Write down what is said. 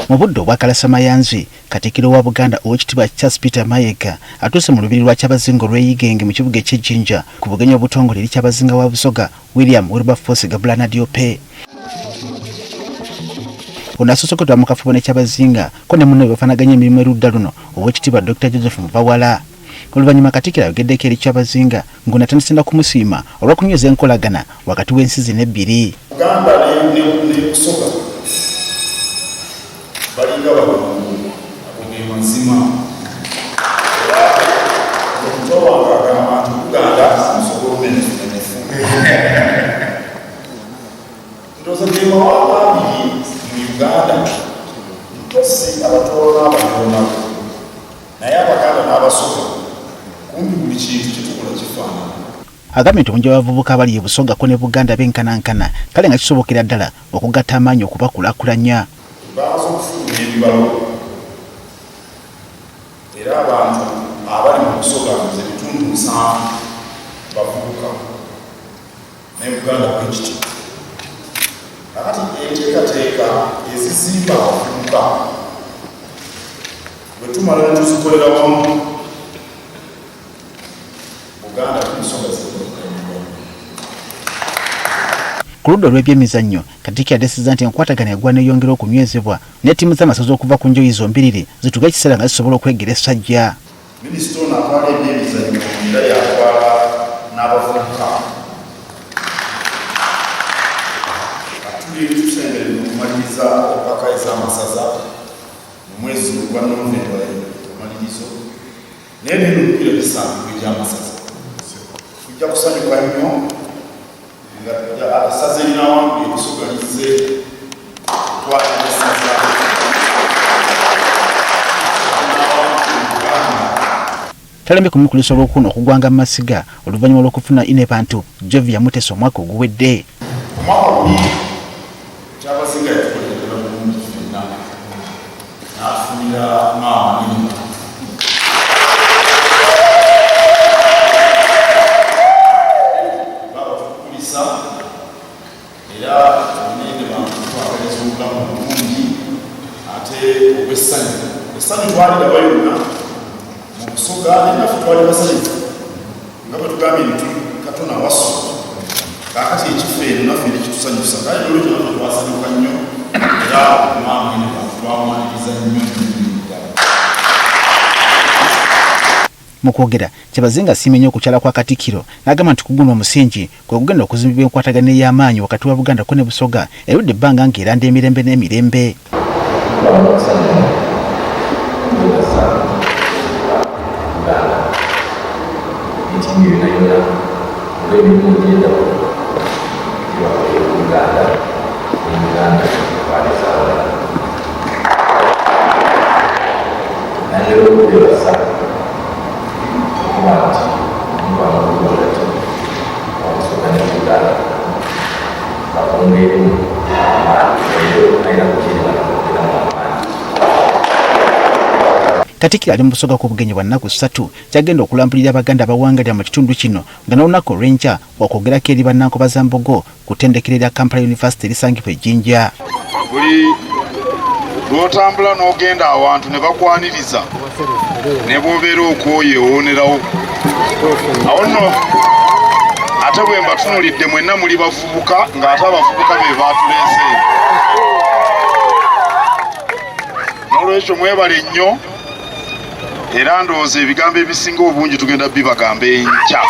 Mu budde obw'akalasamayanzi Katikkiro wa Buganda Oweekitiibwa Charles Peter Mayiga atuuse mu lubiri lwa Kyabazinga olw'Eyigenge mu kibuga eky'Ejjinja ku bugenyi obutongole eri Kyabazinga wa Busoga William Wilberforce Gabulana Diope. Ono asosokedwa mu kafubo ne Kyabazinga ko ne munne bafanaganya emirimu erudda luno Oweekitiibwa Dr. Joseph Mubawala. Oluvannyuma Katikkiro ayogeddeko eri Kyabazinga ng'onatandise kumusiima olw'okunyweza enkolagana wakati w'ensi zino ebbiri. Buganda ne Busoga balinga balungu abugema mazima okutowankagana abantu Buganda musogolomene ndoza gema wababiri mu Uganda ntosi abatola n'abatona naye Abaganda n'Abasoga kumbi buli kintu kitukola kifaanana. Agambye nti omungi w'abavubuka abali e Busogako ne Buganda benkanankana kale nga kisobokera ddala okugatta amaanyi okubakulaakulanya. Baaza okufulumya ebibalo era abantu abali mu Busoga ebitundu 7 bavubuka ne Buganda bwekityo. Kakati enteekateeka ezizimba abavubuka bwe tumala ne tuzikolera wamu Buganda ne Busoga Ku ludda olw'ebyemizannyo Katikkiro ateesezza nti enkwatagana yagwa neeyongera okunywezebwa ne ttiimu z'amasaza okuva ku njuyi zombiriri zituuke ekiseera nga zisobola okwegera essajja. Minisita ono atwala ebyemizannyo era yatwala n'abavubuka. Tusemberera okumaliriza empaka ez'amasaza mu mwezi gwa Novemba omalirizo naye n'ebiruukira bisanzwe eby'amasaza. Tujja kusanyuka nnyo asaza erinawangu ebisogalize twalira esaza Talembe ku mukuluso olw'okuna okugwanga mu masiga oluvannyuma lw'okufuna Inepantu Jovia Muteesa omwaka oguwedde. Omwaka guli Kyabazinga yatukoleddera bulungi ffenna n'afunira maama nini era tulinde bantu twagaliza obulamu bulungi ate obw'essanyu. Essanyu twalira bayonna mu Busoga nenaffe twali basanyufu nga bwe tugambye nti Katonda wasso kaakati ekifo eno naffe nekitusanyusa kale olwekyo naffe twasanyuka nnyo era maama ine bantu twamwaniriza nnyo. Mu kwogera Kyabazinga asiimye nnyo okukyala kwa Katikkiro n'agamba nti ku guno omusingi kwe kugenda okuzimbibwa enkwatagana ey'amaanyi wakati wa Buganda ko ne Busoga erudde ebbanga ng'eranda emirembe n'emirembe. Katikkiro ali mu Busoga ku bugenyi bwa nnaku 3 kyagenda okulambulira Abaganda abawangalira mu kitundu kino nga n'olunaku olw'enkya wakwogerako eri bannankobaza-mbogo ku ttendekero lya Kampala University erisangibwa Ejjinja. Buli lw'otambula n'ogenda awantu ne bakwaniriza ne bw'obeera okwoye owonerawo. Awo nno ate bwe mbatunulidde mwenna muli bavubuka ng'ate abavubuka be baatuleese. N'olwekyo mwebale nnyo era ndowooza ebigambo ebisinga obungi tugenda bibagamba enkya.